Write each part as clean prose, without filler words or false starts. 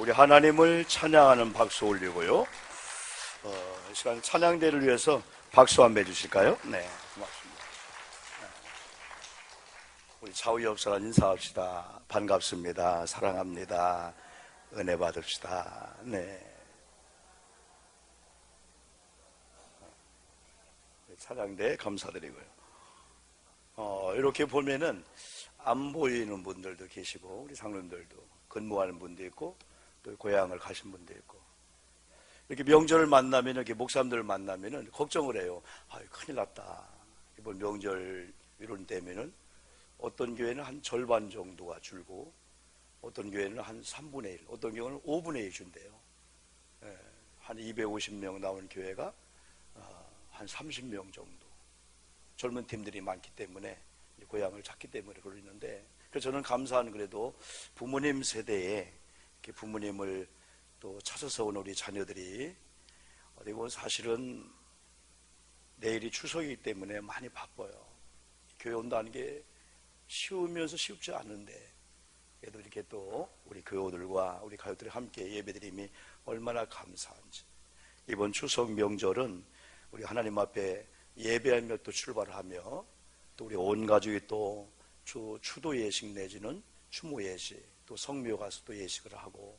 우리 하나님을 찬양하는 박수 올리고요. 이 시간 찬양대를 위해서 박수 한번 해주실까요? 네, 고맙습니다. 우리 좌우 옆사람 인사합시다. 반갑습니다. 사랑합니다. 은혜 받읍시다. 네. 찬양대 감사드리고요. 이렇게 보면은 안 보이는 분들도 계시고, 우리 장로님들도 근무하는 분도 있고, 또 고향을 가신 분도 있고, 이렇게 명절을 만나면, 이렇게 목사님들을 만나면은 걱정을 해요. 큰일 났다. 이번 명절 이런 때면은 어떤 교회는 한 절반 정도가 줄고, 어떤 교회는 한 3분의 1, 어떤 경우는 5분의 1 준대요. 한 250명 나온 교회가 한 30명 정도. 젊은 팀들이 많기 때문에, 고향을 찾기 때문에 그러는데, 그래서 저는 감사한, 그래도 부모님 세대에 이렇게 부모님을 또 찾아서 온 우리 자녀들이, 어디 보면 사실은 내일이 추석이기 때문에 많이 바빠요. 교회 온다는 게 쉬우면서 쉽지 않은데, 그래도 이렇게 또 우리 교우들과 우리 가족들이 함께 예배드림이 얼마나 감사한지. 이번 추석 명절은 우리 하나님 앞에 예배하며 또 출발하며, 또 우리 온 가족이 또 추도 예식 내지는 추모 예식, 또 성묘 가서 또 예식을 하고,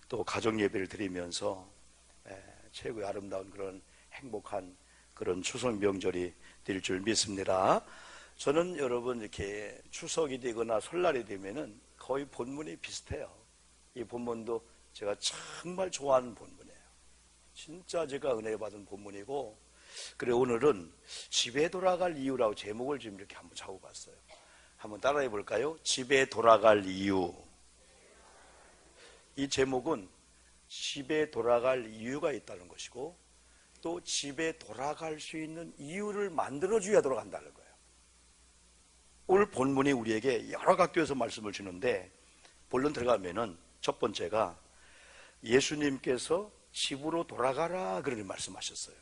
또 가정 예배를 드리면서 최고의 아름다운 그런 행복한 그런 추석 명절이 될 줄 믿습니다. 저는 여러분, 이렇게 추석이 되거나 설날이 되면은 거의 본문이 비슷해요. 이 본문도 제가 정말 좋아하는 본문이에요. 진짜 제가 은혜 받은 본문이고, 그래 오늘은 집에 돌아갈 이유라고 제목을 지금 이렇게 한번 잡아봤어요. 한번 따라해 볼까요? 집에 돌아갈 이유. 이 제목은 집에 돌아갈 이유가 있다는 것이고, 또 집에 돌아갈 수 있는 이유를 만들어줘야 돌아간다는 거예요. 오늘 본문이 우리에게 여러 각도에서 말씀을 주는데, 본론 들어가면은 첫 번째가 예수님께서 집으로 돌아가라 그런 말씀하셨어요.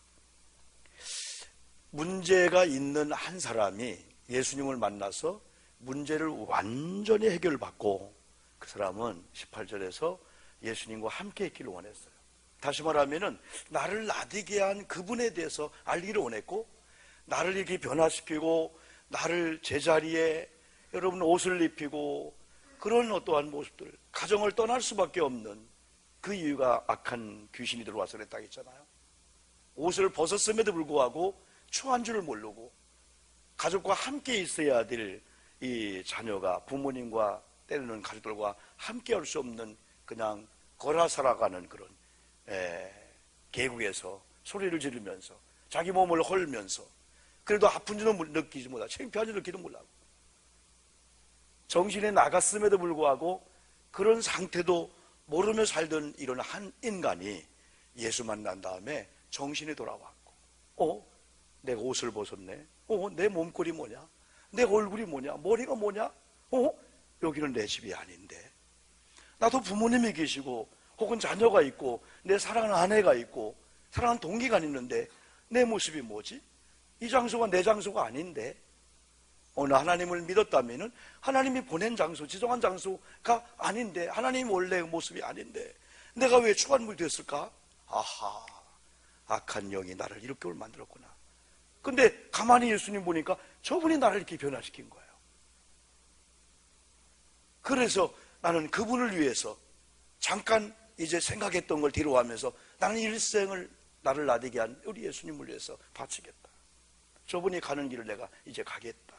문제가 있는 한 사람이 예수님을 만나서 문제를 완전히 해결받고, 그 사람은 18절에서 예수님과 함께 있기를 원했어요. 다시 말하면은 나를 나디게 한 그분에 대해서 알기를 원했고, 나를 이렇게 변화시키고 나를 제자리에 여러분 옷을 입히고, 그런 어떠한 모습들, 가정을 떠날 수밖에 없는 그 이유가 악한 귀신이 들어와서 그랬다 했잖아요. 옷을 벗었음에도 불구하고 추한 줄을 모르고 가족과 함께 있어야 될 이 자녀가 부모님과 때로는 가족들과 함께 할 수 없는, 그냥 걸어 살아가는 그런 계곡에서 소리를 지르면서 자기 몸을 헐면서, 그래도 아픈지도 느끼지 못하고 창피한지도 느끼지도 못하고 정신이 나갔음에도 불구하고 그런 상태도 모르며 살던 이런 한 인간이 예수 만난 다음에 정신이 돌아왔고, 내가 옷을 벗었네. 내 몸꼴이 뭐냐? 내 얼굴이 뭐냐? 머리가 뭐냐? 여기는 내 집이 아닌데. 나도 부모님이 계시고, 혹은 자녀가 있고, 내 사랑하는 아내가 있고, 사랑하는 동기가 있는데, 내 모습이 뭐지? 이 장소가 내 장소가 아닌데. 오늘 하나님을 믿었다면은 하나님이 보낸 장소, 지정한 장소가 아닌데, 하나님 원래 모습이 아닌데, 내가 왜 추한물이 됐을까? 아하, 악한 영이 나를 이렇게 만들었구나. 근데 가만히 예수님 보니까 저분이 나를 이렇게 변화시킨 거예요. 그래서 나는 그분을 위해서 잠깐 이제 생각했던 걸 뒤로하면서 나는 일생을 나를 나대게 한 우리 예수님을 위해서 바치겠다. 저분이 가는 길을 내가 이제 가겠다.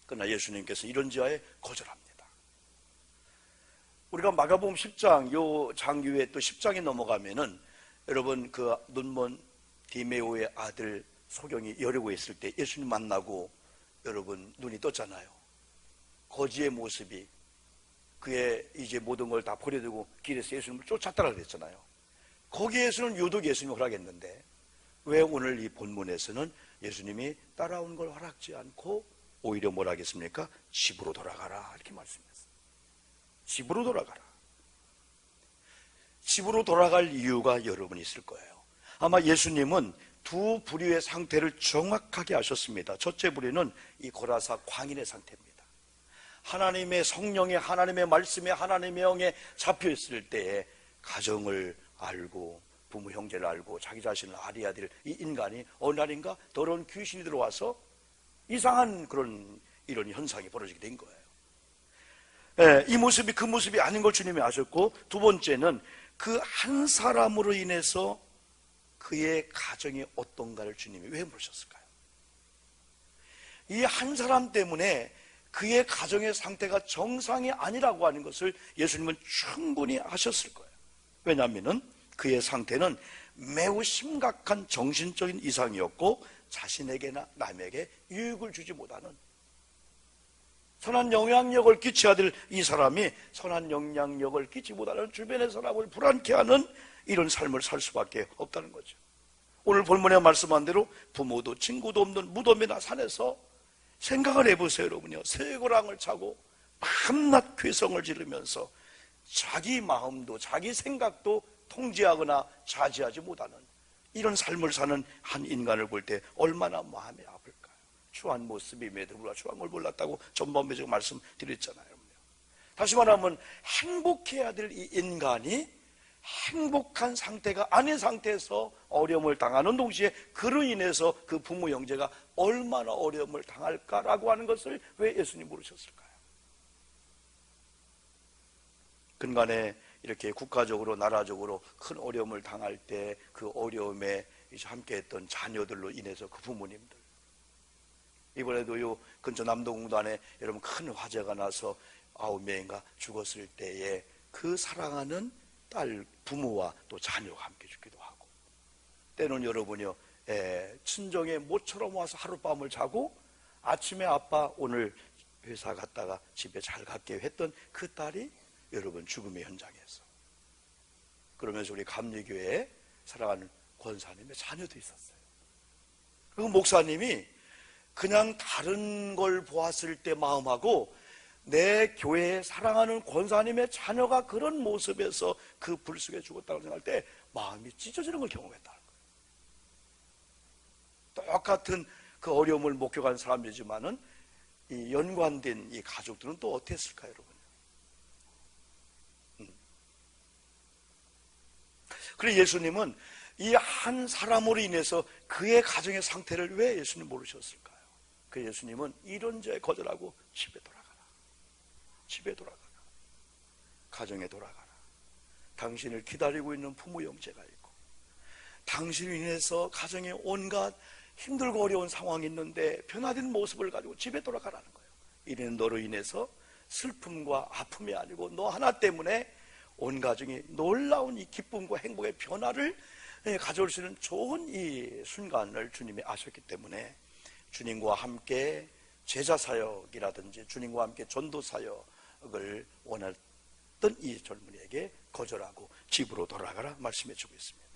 그러나 예수님께서 이런 지하에 거절합니다. 우리가 마가복음 10장 요 장교회 또 10장에 넘어가면은, 여러분 그 눈먼 디메오의 아들 소경이 여리고에 있을 때 예수님 만나고 여러분 눈이 떴잖아요. 거지의 모습이, 그의 이제 모든 걸 다 버려두고 길에서 예수님을 쫓았다고 그랬잖아요. 거기에서는 유독 예수님을 허락했는데, 왜 오늘 이 본문에서는 예수님이 따라온 걸 허락지 않고 오히려 뭐라 하겠습니까? 집으로 돌아가라 이렇게 말씀했어요. 집으로 돌아가라. 집으로 돌아갈 이유가 여러분 있을 거예요. 아마 예수님은 두 부류의 상태를 정확하게 아셨습니다. 첫째 부류는 이 고라사 광인의 상태입니다. 하나님의 성령에, 하나님의 말씀에, 하나님의 영에 잡혀있을 때에 가정을 알고 부모 형제를 알고 자기 자신을 알아야 될 이 인간이 어느 날인가 더러운 귀신이 들어와서 이상한 그런 이런 현상이 벌어지게 된 거예요. 이 모습이 그 모습이 아닌 걸 주님이 아셨고, 두 번째는 그 한 사람으로 인해서 그의 가정이 어떤가를 주님이 왜 물으셨을까요? 이 한 사람 때문에 그의 가정의 상태가 정상이 아니라고 하는 것을 예수님은 충분히 아셨을 거예요. 왜냐하면 그의 상태는 매우 심각한 정신적인 이상이었고, 자신에게나 남에게 유익을 주지 못하는, 선한 영향력을 끼쳐야 될 이 사람이 선한 영향력을 끼치지 못하는, 주변의 사람을 불안케 하는 이런 삶을 살 수밖에 없다는 거죠. 오늘 본문에 말씀한 대로 부모도 친구도 없는 무덤이나 산에서 생각을 해보세요, 여러분요. 쇠고랑을 차고 밤낮 괴성을 지르면서 자기 마음도 자기 생각도 통제하거나 자제하지 못하는 이런 삶을 사는 한 인간을 볼 때 얼마나 마음이 아플까요? 추한 모습임에도 불구하고 추한 걸 몰랐다고 전번에 제가 말씀드렸잖아요. 다시 말하면 행복해야 될 이 인간이 행복한 상태가 아닌 상태에서 어려움을 당하는 동시에 그로 인해서 그 부모 형제가 얼마나 어려움을 당할까라고 하는 것을 왜 예수님 물으셨을까요? 근간에 이렇게 국가적으로 나라적으로 큰 어려움을 당할 때 그 어려움에 함께했던 자녀들로 인해서 그 부모님들, 이번에도 요 근처 남동공단에 여러분 큰 화재가 나서 9명인가 죽었을 때에 그 사랑하는 딸 부모와 또 자녀가 함께 죽기도 하고, 때는 여러분요 친정에 모처럼 와서 하룻밤을 자고 아침에 아빠 오늘 회사 갔다가 집에 잘 갈게요 했던 그 딸이 여러분 죽음의 현장에서, 그러면서 우리 감리교회에 사랑하는 권사님의 자녀도 있었어요. 그 목사님이 그냥 다른 걸 보았을 때 마음하고 내 교회에 사랑하는 권사님의 자녀가 그런 모습에서 그 불 속에 죽었다고 생각할 때 마음이 찢어지는 걸 경험했다는 거예요. 똑같은 그 어려움을 목격한 사람이지만은 이 연관된 이 가족들은 또 어떻게 했을까요, 여러분? 그래서 예수님은 이 한 사람으로 인해서 그의 가정의 상태를 왜 예수님 모르셨을까요? 그 예수님은 이런 죄 거절하고 집에 돌아가라. 집에 돌아가라. 가정에 돌아가라. 당신을 기다리고 있는 부모 형제가 있고, 당신으로 인해서 가정에 온갖 힘들고 어려운 상황이 있는데 변화된 모습을 가지고 집에 돌아가라는 거예요. 이는 너로 인해서 슬픔과 아픔이 아니고 너 하나 때문에 온 가정이 놀라운 이 기쁨과 행복의 변화를 가져올 수 있는 좋은 이 순간을 주님이 아셨기 때문에 주님과 함께 제자 사역이라든지 주님과 함께 전도 사역을 원했던 이 젊은이에게 거절하고 집으로 돌아가라 말씀해 주고 있습니다.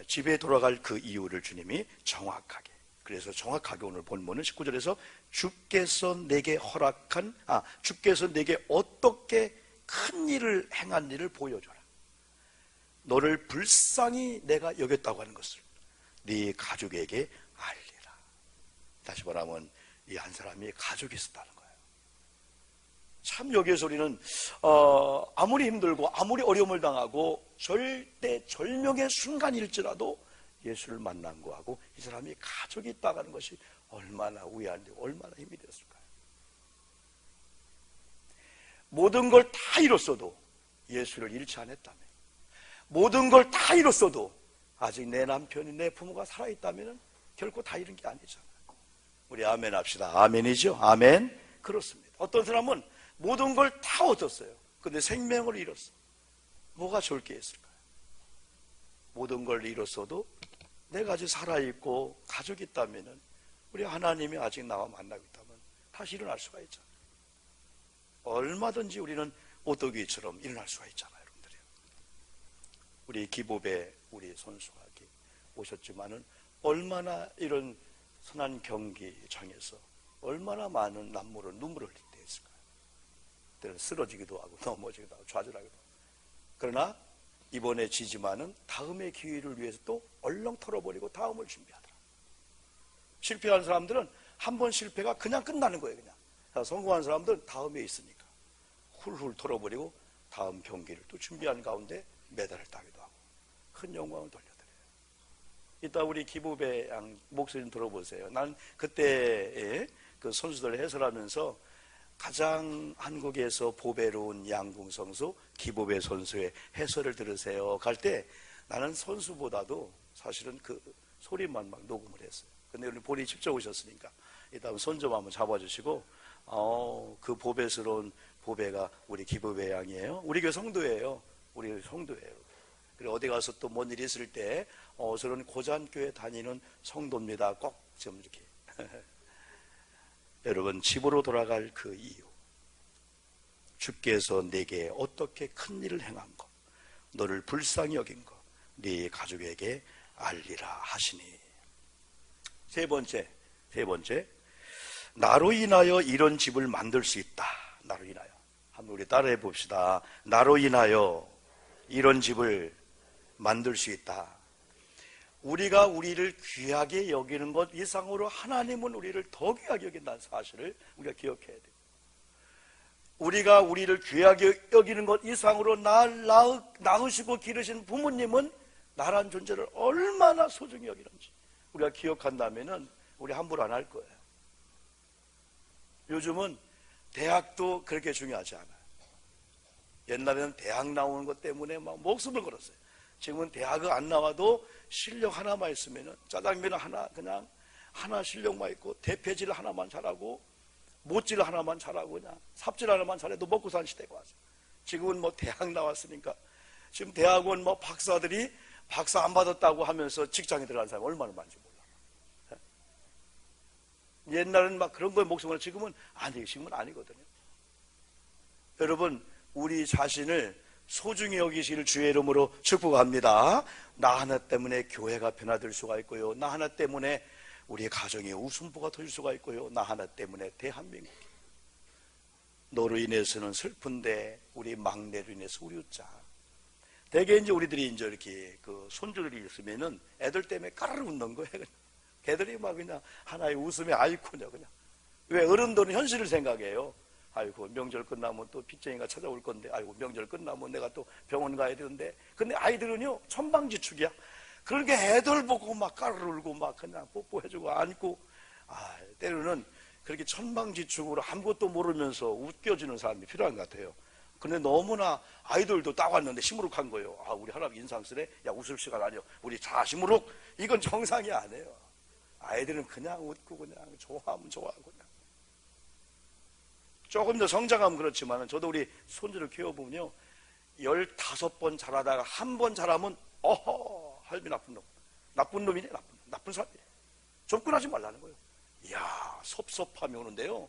집에 돌아갈 그 이유를 주님이 정확하게, 그래서 정확하게 오늘 본문은 19절에서 주께서 내게 어떻게 큰 일을 행한 일을 보여줘라. 너를 불쌍히 내가 여겼다고 하는 것을 네 가족에게 알리라. 다시 말하면 이 한 사람이 가족이 있었다는 거예요. 참 여기에서 우리는 아무리 힘들고 아무리 어려움을 당하고 절대 절명의 순간일지라도 예수를 만난 거하고 이 사람이 가족이 있다고 하는 것이 얼마나 위안되고 얼마나 힘이 되었을까요? 모든 걸 다 잃었어도 예수를 잃지 않았다면, 모든 걸 다 잃었어도 아직 내 남편이 내 부모가 살아있다면 결코 다 잃은 게 아니잖아요. 우리 아멘 합시다. 아멘이죠? 아멘. 그렇습니다. 어떤 사람은 모든 걸 다 얻었어요. 근데 생명을 잃었어. 뭐가 좋을 게 있을까요? 모든 걸 잃었어도 내가 아직 살아있고 가족이 있다면, 우리 하나님이 아직 나와 만나고 있다면 다시 일어날 수가 있잖아요. 얼마든지 우리는 오토기처럼 일어날 수가 있잖아요, 여러분들이. 우리 기법에 우리 손수학이 오셨지만은 얼마나 이런 선한 경기장에서 얼마나 많은 눈물을 흘릴 때 있을까요? 때는 쓰러지기도 하고 넘어지기도 하고 좌절하기도 하고. 그러나 이번에 지지만은 다음의 기회를 위해서 또 얼렁 털어버리고 다음을 준비하더라. 실패한 사람들은 한 번 실패가 그냥 끝나는 거예요. 그냥 성공한 사람들은 다음에 있으니까 훌훌 털어버리고 다음 경기를 또 준비하는 가운데 메달을 따기도 하고 큰 영광을 돌려드려요. 이따 우리 기부배 양 목소리 좀 들어보세요. 난 그때 그 선수들 해설하면서 가장 한국에서 보배로운 양궁 선수 기부배 선수의 해설을 들으세요 갈 때 나는 선수보다도 사실은 그 소리만 막 녹음을 했어요. 근데 우리 본인이 직접 오셨으니까 이따 손 좀 한번 잡아주시고 그 보배스러운 보배가 우리 기부배 양이에요. 우리 교회 성도예요. 우리 성도예요. 그리고 어디 가서 또 뭔 일이 있을 때 저는 고잔교회 다니는 성도입니다. 꼭 좀 이렇게 여러분 집으로 돌아갈 그 이유, 주께서 내게 어떻게 큰 일을 행한 것, 너를 불쌍히 여긴 것, 네 가족에게 알리라 하시니. 세 번째, 나로 인하여 이런 집을 만들 수 있다. 나로 인하여. 한번 우리 따라해 봅시다. 나로 인하여 이런 집을 만들 수 있다. 우리가 우리를 귀하게 여기는 것 이상으로 하나님은 우리를 더 귀하게 여긴다는 사실을 우리가 기억해야 돼요. 우리가 우리를 귀하게 여기는 것 이상으로 날 낳으시고 기르신 부모님은 나란 존재를 얼마나 소중히 여기는지 우리가 기억한다면 우리 함부로 안 할 거예요. 요즘은 대학도 그렇게 중요하지 않아요. 옛날에는 대학 나오는 것 때문에 막 목숨을 걸었어요. 지금은 대학을 안 나와도 실력 하나만 있으면 짜장면 하나 그냥 하나 실력만 있고 대패질 하나만 잘하고 못질 하나만 잘하고 그냥 삽질 하나만 잘해도 먹고 사는 시대가 왔어요. 지금은 뭐 대학 나왔으니까 지금 대학원 뭐 박사들이 박사 안 받았다고 하면서 직장에 들어간 사람이 얼마나 많은지 몰라요. 옛날에는 막 그런 거에 목숨을 지금은 아니거든요. 여러분 우리 자신을 소중히 여기시길 주의 이름으로 축복합니다. 나 하나 때문에 교회가 변화될 수가 있고요. 나 하나 때문에 우리 가정의 웃음보가 터질 수가 있고요. 나 하나 때문에 대한민국이 너로 인해서는 슬픈데 우리 막내로 인해서 우리 웃자. 대개 이제 우리들이 이제 이렇게 그 손주들이 있으면은 애들 때문에 까르르 웃는 거예요. 그냥. 걔들이 막 그냥 하나의 웃음의 아이콘이야 그냥. 왜 어른들은 현실을 생각해요. 아이고 명절 끝나면 또 빚쟁이가 찾아올 건데 아이고 명절 끝나면 내가 또 병원 가야 되는데 근데 아이들은요 천방지축이야. 그러니까 애들 보고 막 까르르 울고 막 그냥 뽀뽀해주고 안고 때로는 그렇게 천방지축으로 아무것도 모르면서 웃겨주는 사람이 필요한 것 같아요. 근데 너무나 아이들도 따왔는데 시무룩한 거예요. 우리 할아버지 인상 쓰네. 야 웃을 시간 아니요. 우리 자시무룩 이건 정상이 아니에요. 아이들은 그냥 웃고 그냥 좋아하면 좋아하고 그냥. 조금 더 성장하면 그렇지만 저도 우리 손주를 키워보면요 15번 잘하다가 한 번 잘하면 할미 나쁜 놈이네. 나쁜 사람이네. 접근하지 말라는 거예요. 이야 섭섭함이 오는데요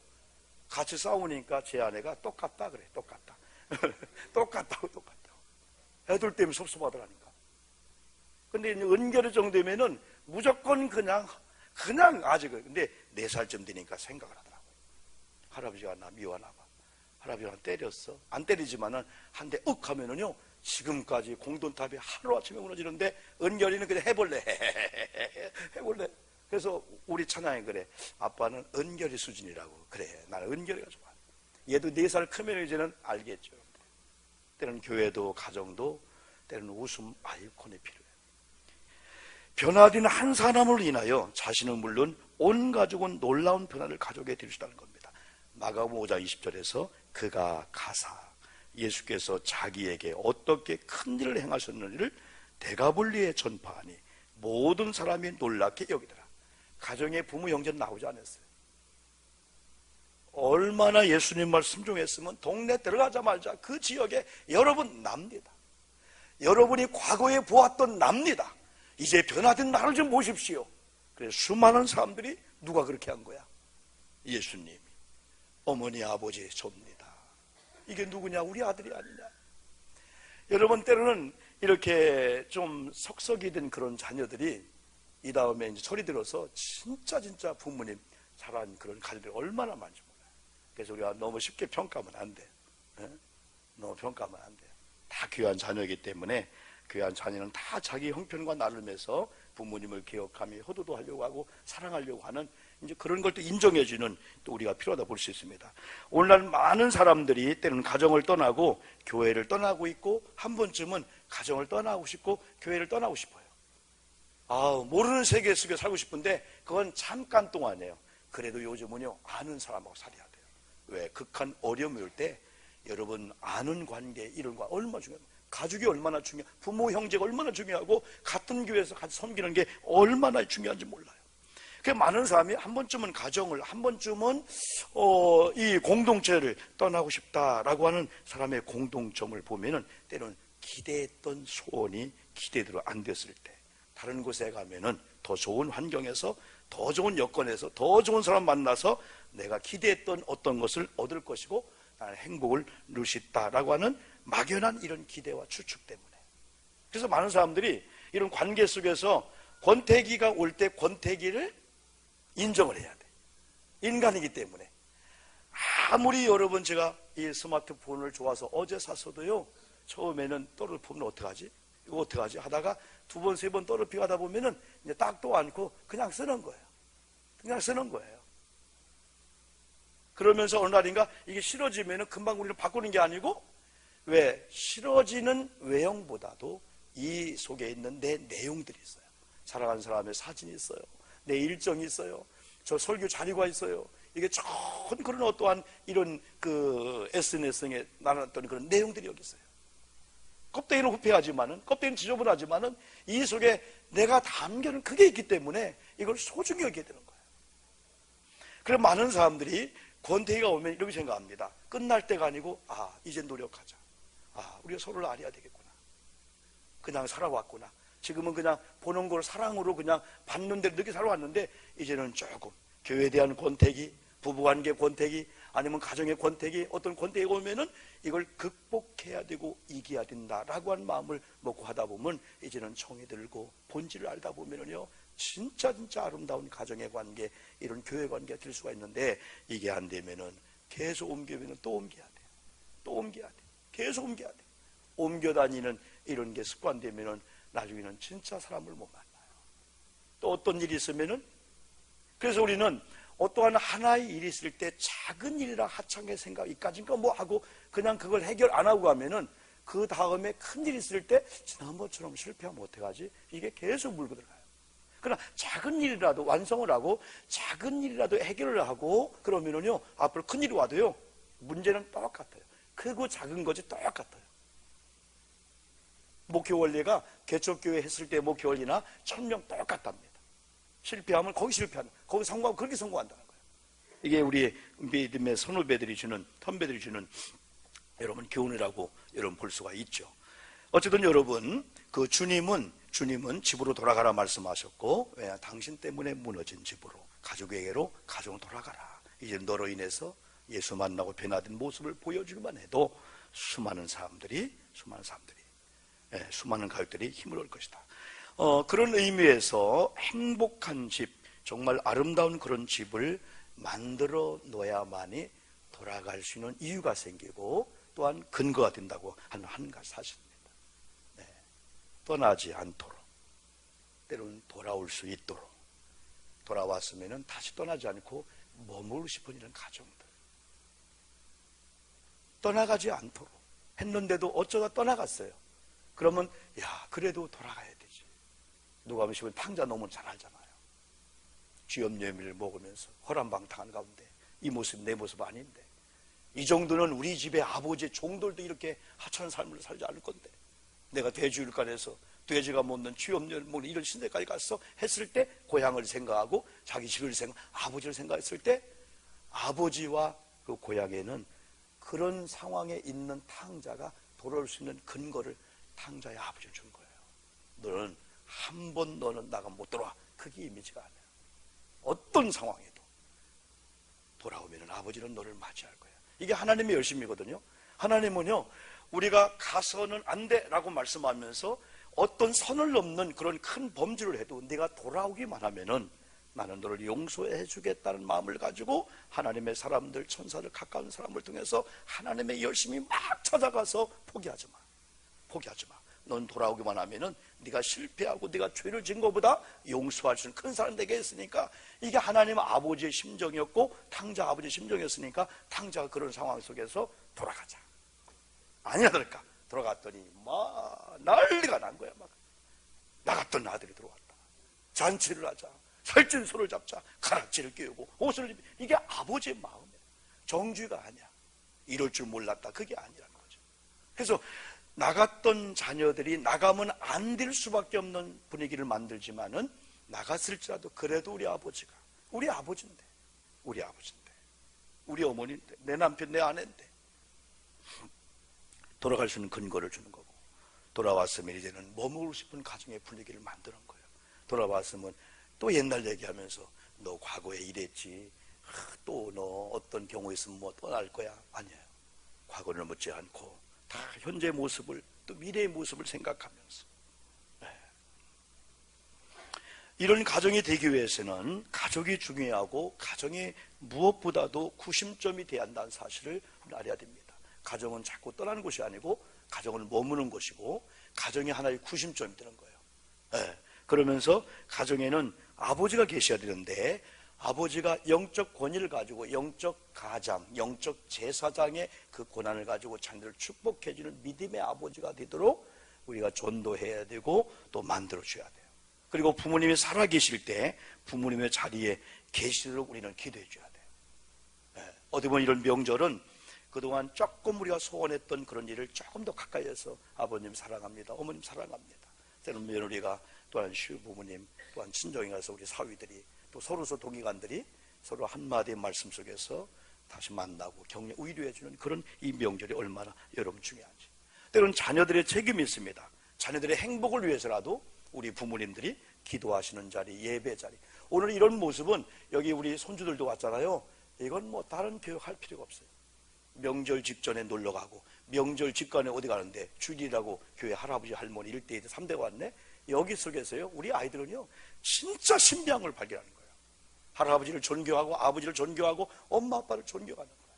같이 싸우니까 제 아내가 똑같다 그래. 똑같다 똑같다고 애들 때문에 섭섭하더라니까. 근데 은결의 정도면은 무조건 그냥 아직 근데 4살쯤 되니까 생각을 하더라고요. 할아버지가 나 미워하나 봐. 할아버지가 나 때렸어. 안 때리지만은 한 대 윽 하면은요 지금까지 공돈탑이 하루아침에 무너지는데 은결이는 그냥 해볼래. 그래서 우리 찬양이 그래. 아빠는 은결이 수준이라고. 그래 나는 은결이가 좋아. 얘도 4살 크면 이제는 알겠죠. 때로는 교회도 가정도 때로는 웃음 아이콘이 필요해요. 변화된 한 사람을 인하여 자신은 물론 온 가족은 놀라운 변화를 가져오게 되시다는 겁니다. 마가복음 5장 20절에서 그가 가사 예수께서 자기에게 어떻게 큰 일을 행하셨는지를 대가볼리에 전파하니 모든 사람이 놀랍게 여기더라. 가정에 부모 형제는 나오지 않았어요. 얼마나 예수님 말 순종했으면 동네 들어가자마자 그 지역에 여러분 납니다. 여러분이 과거에 보았던 납니다. 이제 변화된 나를 좀 보십시오. 그래서 수많은 사람들이 누가 그렇게 한 거야? 예수님이. 어머니 아버지 접니다. 이게 누구냐? 우리 아들이 아니냐? 여러분 때로는 이렇게 좀 석석이 된 그런 자녀들이 이 다음에 이제 소리 들어서 진짜 부모님 잘한 그런 가족들이 얼마나 많은지 몰라요. 그래서 우리가 너무 쉽게 평가하면 안 돼. 너무 평가하면 안 돼. 다 귀한 자녀이기 때문에 귀한 자녀는 다 자기 형편과 나름에서 부모님을 기억하며 효도도 하려고 하고 사랑하려고 하는 이제 그런 걸 또 인정해주는 또 우리가 필요하다 볼 수 있습니다. 오늘날 많은 사람들이 때로는 가정을 떠나고 교회를 떠나고 있고, 한 번쯤은 가정을 떠나고 싶고 교회를 떠나고 싶어요. 모르는 세계 속에 살고 싶은데 그건 잠깐 동안이에요. 그래도 요즘은요, 아는 사람하고 살아야 돼요. 왜? 극한 어려움이 올 때 여러분, 아는 관계, 이런 거 얼마나 중요해요. 가족이 얼마나 중요해요. 부모, 형제가 얼마나 중요하고, 같은 교회에서 같이 섬기는 게 얼마나 중요한지 몰라요. 그 많은 사람이 한 번쯤은 가정을, 한 번쯤은 이 공동체를 떠나고 싶다라고 하는 사람의 공동점을 보면은, 때로는 기대했던 소원이 기대대로 안 됐을 때, 다른 곳에 가면은 더 좋은 환경에서, 더 좋은 여건에서, 더 좋은 사람 만나서 내가 기대했던 어떤 것을 얻을 것이고 나는 행복을 누릴 수 있다라고 하는 막연한 이런 기대와 추측 때문에, 그래서 많은 사람들이 이런 관계 속에서 권태기가 올 때 권태기를 인정을 해야 돼. 인간이기 때문에. 아무리 여러분, 제가 이 스마트폰을 좋아서 어제 샀어도요, 처음에는 떨어뜨리면 어떡하지? 이거 어떡하지? 하다가 두 번, 세 번 떨어뜨리고 하다 보면은 이제 딱도 않고 그냥 쓰는 거예요. 그냥 쓰는 거예요. 그러면서 어느 날인가 이게 싫어지면은 금방 우리를 바꾸는 게 아니고, 왜? 싫어지는 외형보다도 이 속에 있는 내 내용들이 있어요. 사랑하는 사람의 사진이 있어요. 내 일정이 있어요. 저 설교 자료가 있어요. 이게 전 그런 어떠한 이런 그 SNS에 나눴던 그런 내용들이 여기 있어요. 껍데기는 후패하지만은, 껍데기는 지저분하지만은 이 속에 내가 담겨는 그게 있기 때문에 이걸 소중히 여기게 되는 거예요. 그래서 많은 사람들이 권태기가 오면 이렇게 생각합니다. 끝날 때가 아니고, 이제 노력하자. 우리가 서로를 알아야 되겠구나. 그냥 살아왔구나. 지금은 그냥 보는 걸 사랑으로 그냥 받는 대로 늦게 살아왔는데, 이제는 조금 교회에 대한 권태기, 부부관계 권태기, 아니면 가정의 권태기, 어떤 권태기가 오면은 이걸 극복해야 되고 이겨야 된다라고 하는 마음을 먹고 하다 보면, 이제는 정이 들고 본질을 알다 보면은요, 진짜 아름다운 가정의 관계, 이런 교회 관계가 될 수가 있는데, 이게 안 되면은 계속 옮기면은 또 옮겨야 돼요. 또 옮겨야 돼. 계속 옮겨야 돼. 옮겨 다니는 이런 게 습관되면은 나중에는 진짜 사람을 못 만나요. 또 어떤 일이 있으면은, 그래서 우리는 어떠한 하나의 일이 있을 때 작은 일이라 하찮게 생각, 이까진가 뭐 하고 그냥 그걸 해결 안 하고 가면은, 그 다음에 큰 일이 있을 때 지난번처럼 실패하면 어떡하지? 이게 계속 물고 들어가요. 그러나 작은 일이라도 완성을 하고, 작은 일이라도 해결을 하고 그러면은요, 앞으로 큰 일이 와도요, 문제는 똑같아요. 크고 작은 것이 똑같아요. 목표 원리가 개척교회 했을 때 목표 원리나 1000명 똑같답니다. 실패하면 거기 실패하는, 거기 성공하면 그렇게 성공한다는 거예요. 이게 우리 믿음의 선후배들이 주는, 선배들이 주는 여러분 교훈이라고 여러분 볼 수가 있죠. 어쨌든 여러분, 그 주님은 집으로 돌아가라 말씀하셨고, 왜? 당신 때문에 무너진 집으로, 가족에게로 가정으로 돌아가라. 이제 너로 인해서 예수 만나고 변화된 모습을 보여주기만 해도 수많은 가족들이 힘을 얻을 것이다. 그런 의미에서 행복한 집, 정말 아름다운 그런 집을 만들어 놓아야만이 돌아갈 수 있는 이유가 생기고, 또한 근거가 된다고 하는 한 가지 사실입니다. 떠나지 않도록, 때로는 돌아올 수 있도록, 돌아왔으면 다시 떠나지 않고 머물고 싶은 이런 가정들, 떠나가지 않도록 했는데도 어쩌다 떠나갔어요. 그러면 그래도 돌아가야 되지. 누가 보시면 탕자 노문 잘 알잖아요. 쥐염염이를 먹으면서 허람방탕한 가운데 이 모습 내 모습 아닌데, 이 정도는 우리 집의 아버지의 종들도 이렇게 하찮은 삶을 살지 않을 건데, 내가 돼지율간에서 돼지가 먹는 쥐염염을 먹는 이런 신세까지 가서 했을 때, 고향을 생각하고 자기 집을 아버지를 생각했을 때, 아버지와 그 고향에는 그런 상황에 있는 탕자가 돌아올 수 있는 근거를 탕자의 아버지가 준 거예요. 너는 한 번 너는 나가 못 돌아와. 그게 이미지가 아니에요. 어떤 상황에도 돌아오면 아버지는 너를 맞이할 거예요. 이게 하나님의 열심이거든요. 하나님은요, 우리가 가서는 안 돼라고 말씀하면서 어떤 선을 넘는 그런 큰 범죄를 해도 네가 돌아오기만 하면은 나는 너를 용서해 주겠다는 마음을 가지고, 하나님의 사람들, 천사들, 가까운 사람을 통해서 하나님의 열심히 막 찾아가서 포기하지 마. 넌 돌아오기만 하면은 네가 실패하고 네가 죄를 지은 것보다 용서할 수 있는 큰 사람 되게 했으니까, 이게 하나님 아버지의 심정이었고 탕자 아버지의 심정이었으니까 탕자가 그런 상황 속에서 돌아가자. 아니나 다를까 돌아갔더니 막 난리가 난 거야. 막 나갔던 아들이 들어왔다. 잔치를 하자, 살찐 손을 잡자, 가락지를 끼우고 옷을 입. 이게 아버지의 마음이야. 정죄가 아니야. 이럴 줄 몰랐다, 그게 아니라는 거죠. 그래서 나갔던 자녀들이 나가면 안 될 수밖에 없는 분위기를 만들지만은, 나갔을지라도 그래도 우리 아버지가 우리 아버지인데, 우리 어머니인데, 내 남편 내 아내인데 돌아갈 수 있는 근거를 주는 거고, 돌아왔으면 이제는 머물고 싶은 가정의 분위기를 만드는 거예요. 돌아왔으면 또 옛날 얘기하면서 너 과거에 이랬지, 또 너 어떤 경우 있으면 뭐 떠날 거야. 아니에요. 과거를 묻지 않고 다 현재 모습을, 또 미래의 모습을 생각하면서, 이런 가정이 되기 위해서는 가족이 중요하고, 가정이 무엇보다도 구심점이 돼야 한다는 사실을 알아야 됩니다. 가정은 자꾸 떠나는 것이 아니고 가정을 머무는 것이고, 가정이 하나의 구심점이 되는 거예요. 그러면서 가정에는 아버지가 계셔야 되는데, 아버지가 영적 권위를 가지고 영적 가장, 영적 제사장의 그 권한을 가지고 자녀를 축복해주는 믿음의 아버지가 되도록 우리가 전도해야 되고 또 만들어줘야 돼요. 그리고 부모님이 살아계실 때 부모님의 자리에 계시도록 우리는 기도해 줘야 돼요. 어디 보면 이런 명절은 그동안 조금 우리가 소원했던 그런 일을 조금 더 가까이에서 아버님 사랑합니다, 어머님 사랑합니다, 때로는 며느리가, 또한 시부모님, 또한 친정에 가서 우리 사위들이, 또 서로서 동의관들이 서로 한마디의 말씀 속에서 다시 만나고 격려, 위로해주는 그런 이 명절이 얼마나 여러분 중요한지. 때로는 자녀들의 책임이 있습니다. 자녀들의 행복을 위해서라도 우리 부모님들이 기도하시는 자리, 예배 자리. 오늘 이런 모습은, 여기 우리 손주들도 왔잖아요. 이건 뭐 다른 교육할 필요가 없어요. 명절 직전에 놀러 가고, 명절 직전에 어디 가는데 주일이라고 교회 할아버지 할머니 1대 2대 3대가 왔네. 여기 속에서요, 우리 아이들은요 진짜 신비한 걸 발견하는 거예요. 할아버지를 존경하고 아버지를 존경하고 엄마 아빠를 존경하는 거예요.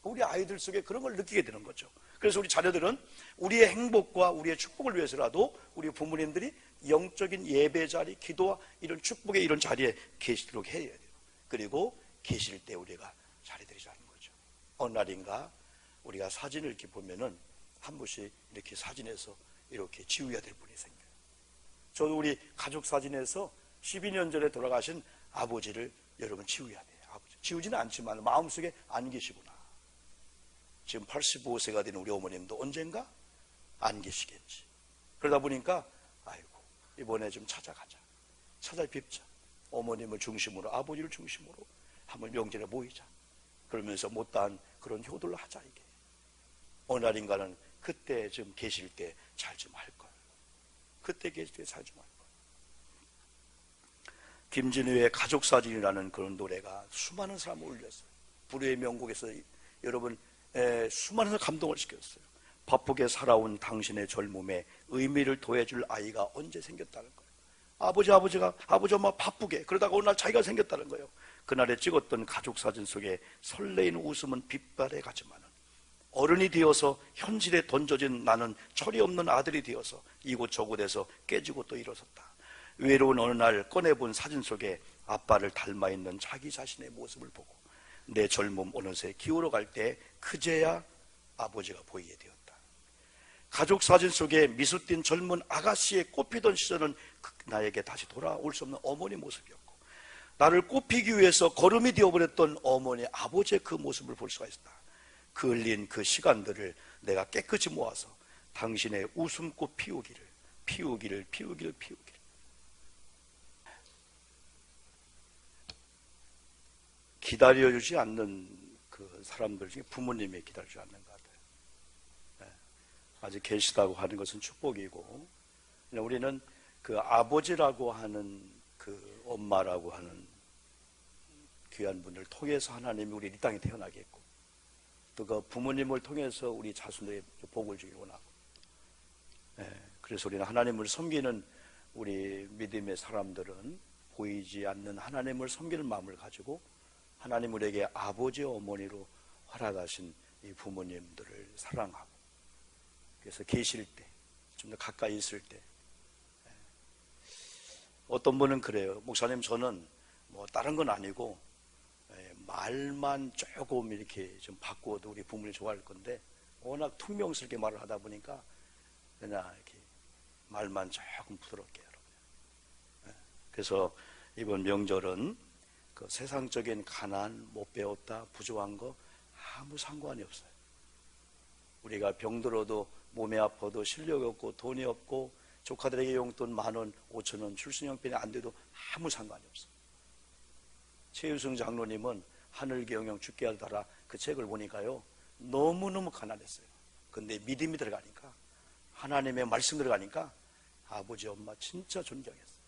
우리 아이들 속에 그런 걸 느끼게 되는 거죠. 그래서 우리 자녀들은 우리의 행복과 우리의 축복을 위해서라도 우리 부모님들이 영적인 예배 자리, 기도와 이런 축복의 이런 자리에 계시도록 해야 돼요. 그리고 계실 때 우리가 잘해드리자는 거죠. 어느 날인가 우리가 사진을 이렇게 보면은 한 분씩 이렇게 사진에서 이렇게 지우야 될 분이 생겨요. 저도 우리 가족 사진에서 12년 전에 돌아가신 아버지를 여러분 지우야 돼요. 아버지. 지우지는 않지만 마음속에 안 계시구나. 지금 85세가 된 우리 어머님도 언젠가 안 계시겠지. 그러다 보니까 아이고 이번에 좀 찾아가자, 찾아뵙자. 어머님을 중심으로, 아버지를 중심으로 한번 명절에 모이자. 그러면서 못다한 그런 효도를 하자. 이게 어느 날인가는 그때 좀 계실 때 잘 좀 할 걸. 그때 계실 때 잘 좀 할 걸. 김진우의 가족사진이라는 그런 노래가 수많은 사람을 울렸어요. 불후의 명곡에서 여러분 수많은 사람을 감동을 시켰어요. 바쁘게 살아온 당신의 젊음에 의미를 더해줄 아이가 언제 생겼다는 거예요. 아버지 엄마 바쁘게 그러다가 어느 날 자기가 생겼다는 거예요. 그날에 찍었던 가족사진 속에 설레이는 웃음은 빛발에 가지만은 어른이 되어서 현실에 던져진 나는 철이 없는 아들이 되어서 이곳저곳에서 깨지고 또 일어섰다. 외로운 어느 날 꺼내본 사진 속에 아빠를 닮아있는 자기 자신의 모습을 보고 내 젊음 어느새 기울어갈 때 그제야 아버지가 보이게 되었다. 가족 사진 속에 미소 띈 젊은 아가씨의 꽃피던 시절은 나에게 다시 돌아올 수 없는 어머니 모습이었고, 나를 꽃피기 위해서 걸음이 되어버렸던 어머니 아버지의 그 모습을 볼 수가 있었다. 그 흘린 그 시간들을 내가 깨끗이 모아서 당신의 웃음꽃 피우기를 기다려주지 않는 그 사람들 중에 부모님이 기다려주지 않는 것 같아요. 아직 계시다고 하는 것은 축복이고, 우리는 그 아버지라고 하는 그 엄마라고 하는 귀한 분을 통해서 하나님이 우리 이 땅에 태어나게 했고, 또 그 부모님을 통해서 우리 자손들에게 복을 주길 원하고, 그래서 우리는 하나님을 섬기는 우리 믿음의 사람들은 보이지 않는 하나님을 섬기는 마음을 가지고 하나님 우리에게 아버지 어머니로 허락하신 이 부모님들을 사랑하고, 그래서 계실 때 좀 더 가까이 있을 때. 어떤 분은 그래요. 목사님, 저는 뭐 다른 건 아니고 말만 조금 이렇게 좀 바꾸어도 우리 부모님이 좋아할 건데 워낙 퉁명스럽게 말을 하다 보니까 그냥 이렇게 말만 조금 부드럽게 여러분. 그래서 이번 명절은 그 세상적인 가난, 못 배웠다, 부족한 거 아무 상관이 없어요. 우리가 병들어도 몸이 아파도 실력이 없고 돈이 없고 조카들에게 용돈 10,000원, 5,000원 출신형편이 안 돼도 아무 상관이 없어요. 최유승 장로님은 하늘경영 죽게 하더라 그 책을 보니까요 너무너무 가난했어요. 근데 믿음이 들어가니까 하나님의 말씀 들어가니까 아버지 엄마 진짜 존경했어요.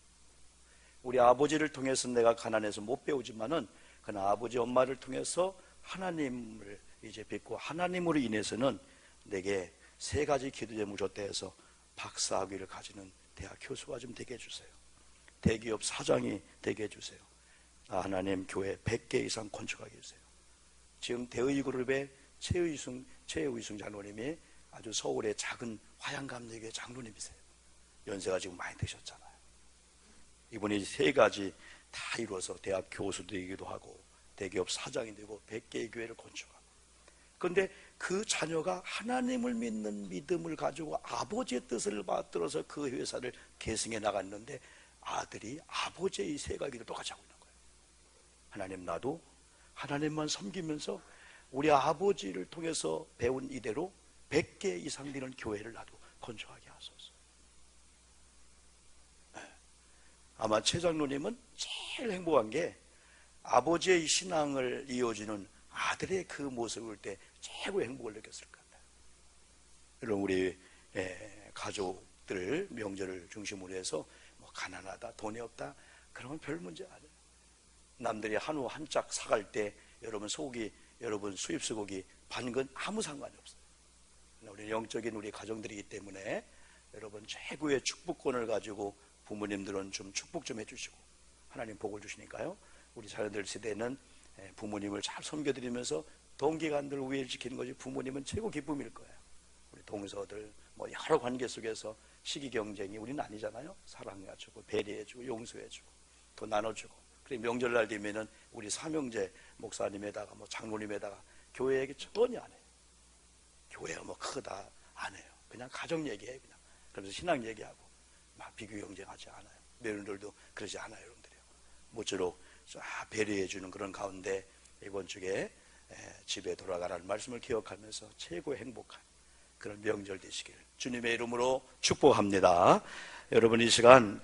우리 아버지를 통해서 내가 가난해서 못 배우지만은 그러나 아버지 엄마를 통해서 하나님을 이제 뵙고 하나님으로 인해서는 내게 3가지 기도 제목을 줬다 해서 박사학위를 가지는 대학 교수가 좀 되게 해주세요. 대기업 사장이 되게 해주세요. 하나님 교회 100개 이상 건축하게 해주세요. 지금 대의그룹의 최의승 장로님이 아주 서울의 작은 화양감리교회 장로님이세요. 연세가 지금 많이 드셨잖아요. 이분이 3가지 다 이루어서 대학 교수도 되기도 하고 대기업 사장이 되고 100개의 교회를 건축하고. 그런데 그 자녀가 하나님을 믿는 믿음을 가지고 아버지의 뜻을 받들어서 그 회사를 계승해 나갔는데 아들이 아버지의 3가지를 똑같이 하고 있는 거예요. 하나님, 나도 하나님만 섬기면서 우리 아버지를 통해서 배운 이대로 100개 이상 되는 교회를 나도 건축하게 하소서. 아마 최 장로님은 제일 행복한 게 아버지의 신앙을 이어주는 아들의 그 모습을 볼 때 최고의 행복을 느꼈을 것 같아요. 여러분, 우리 가족들 명절을 중심으로 해서 뭐 가난하다, 돈이 없다 그러면 별 문제 아니에요. 남들이 한우 한 짝 사갈 때 여러분 소고기, 여러분 수입 소고기 반건 아무 상관이 없어요. 우리 영적인 우리 가정들이기 때문에 여러분 최고의 축복권을 가지고 부모님들은 좀 축복 좀 해주시고 하나님 복을 주시니까요. 우리 자녀들 세대는 부모님을 잘 섬겨드리면서 동기간들 우애를 지키는 것이 부모님은 최고 기쁨일 거예요. 우리 동서들 뭐 여러 관계 속에서 시기 경쟁이 우리는 아니잖아요. 사랑해주고 배려해주고 용서해주고 또 나눠주고. 그래 명절날 되면은 우리 삼형제 목사님에다가 뭐 장로님에다가 교회 얘기 전혀 안 해요. 교회가 뭐 크다 안 해요. 그냥 가정 얘기해요. 그냥. 그래서 신앙 얘기하고 막 비교 경쟁하지 않아요. 며느리들도 그러지 않아요. 여러분들이요. 모쪼록 배려해주는 그런 가운데 이번 주에 집에 돌아가라는 말씀을 기억하면서 최고의 행복한 그런 명절 되시길 주님의 이름으로 축복합니다. 여러분 이 시간